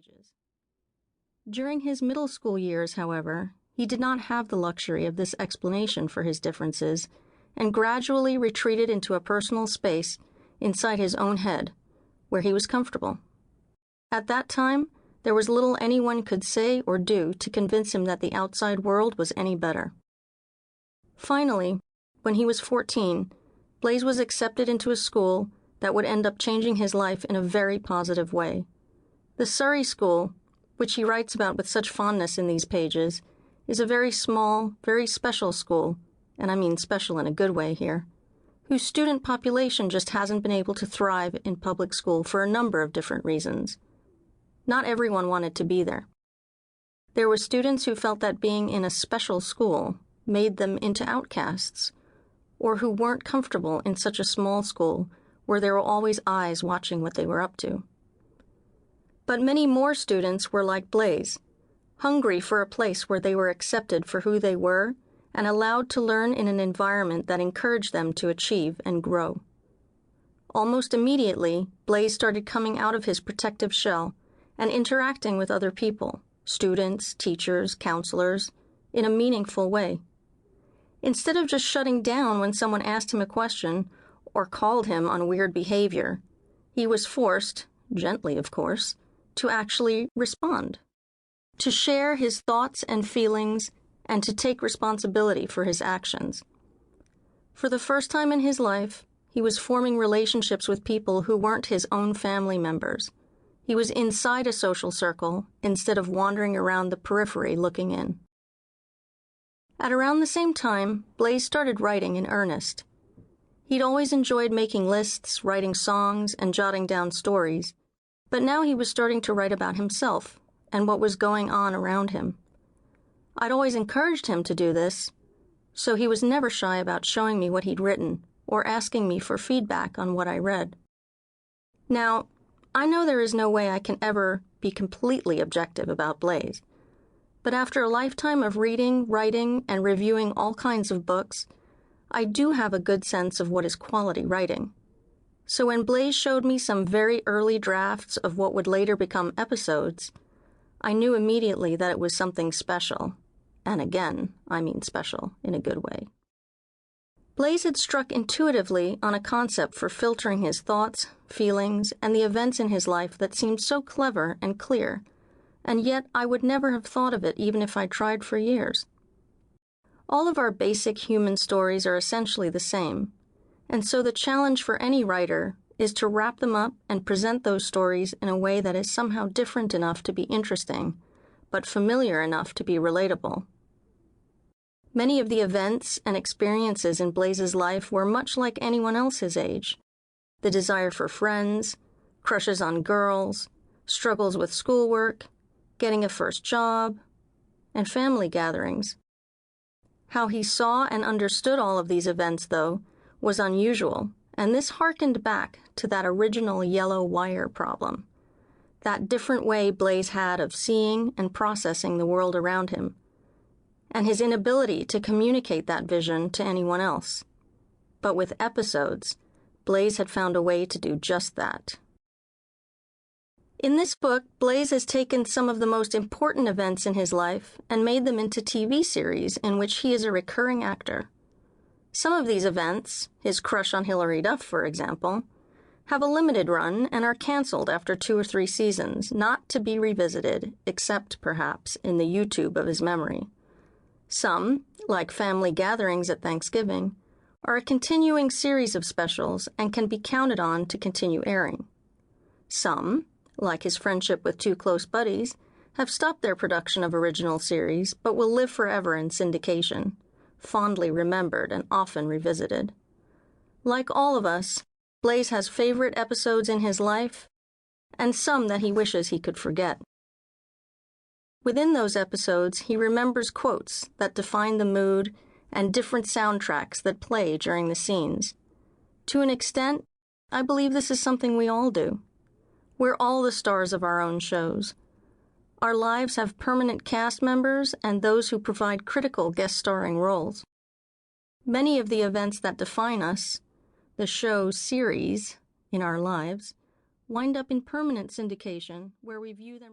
pages. During his middle school years, however, he did not have the luxury of this explanation for his differences and gradually retreated into a personal space inside his own head, where he was comfortable. At that time, there was little anyone could say or do to convince him that the outside world was any better. Finally, when he was 14, Blaise was accepted into a school that would end up changing his life in a very positive way. The Surrey School, which he writes about with such fondness in these pages, is a very small, very special school, and I mean special in a good way here, whose student population just hasn't been able to thrive in public school for a number of different reasons. Not everyone wanted to be there. There were students who felt that being in a special school made them into outcasts, or who weren't comfortable in such a small school where there were always eyes watching what they were up to. But many more students were like Blaise, hungry for a place where they were accepted for who they were and allowed to learn in an environment that encouraged them to achieve and grow. Almost immediately, Blaise started coming out of his protective shell and interacting with other people, students, teachers, counselors, in a meaningful way. Instead of just shutting down when someone asked him a question or called him on weird behavior, he was forced, gently of course, to actually respond, to share his thoughts and feelings, and to take responsibility for his actions. For the first time in his life, he was forming relationships with people who weren't his own family members. He was inside a social circle instead of wandering around the periphery looking in. At around the same time, Blaise started writing in earnest. He'd always enjoyed making lists, writing songs, and jotting down stories, but now he was starting to write about himself and what was going on around him. I'd always encouraged him to do this, so he was never shy about showing me what he'd written or asking me for feedback on what I read. Now, I know there is no way I can ever be completely objective about Blaise, but after a lifetime of reading, writing, and reviewing all kinds of books, I do have a good sense of what is quality writing. So when Blaise showed me some very early drafts of what would later become episodes, I knew immediately that it was something special. And again, I mean special in a good way. Blaise had struck intuitively on a concept for filtering his thoughts, feelings, and the events in his life that seemed so clever and clear, and yet I would never have thought of it even if I tried for years. All of our basic human stories are essentially the same, and so the challenge for any writer is to wrap them up and present those stories in a way that is somehow different enough to be interesting, but familiar enough to be relatable. Many of the events and experiences in Blaise's life were much like anyone else his age. The desire for friends, crushes on girls, struggles with schoolwork, getting a first job, and family gatherings. How he saw and understood all of these events, though, was unusual, and this harkened back to that original yellow wire problem, that different way Blaise had of seeing and processing the world around him, and his inability to communicate that vision to anyone else. But with episodes, Blaise had found a way to do just that. In this book, Blaise has taken some of the most important events in his life and made them into TV series in which he is a recurring actor. Some of these events, his crush on Hillary Duff, for example, have a limited run and are canceled after 2 or 3 seasons, not to be revisited, except, perhaps, in the YouTube of his memory. Some, like family gatherings at Thanksgiving, are a continuing series of specials and can be counted on to continue airing. Some, like his friendship with 2 close buddies, have stopped their production of original series but will live forever in syndication, fondly remembered and often revisited. Like all of us, Blaise has favorite episodes in his life and some that he wishes he could forget. Within those episodes, he remembers quotes that define the mood and different soundtracks that play during the scenes. To an extent, I believe this is something we all do. We're all the stars of our own shows. Our lives have permanent cast members and those who provide critical guest starring roles. Many of the events that define us, the show series in our lives, wind up in permanent syndication where we view them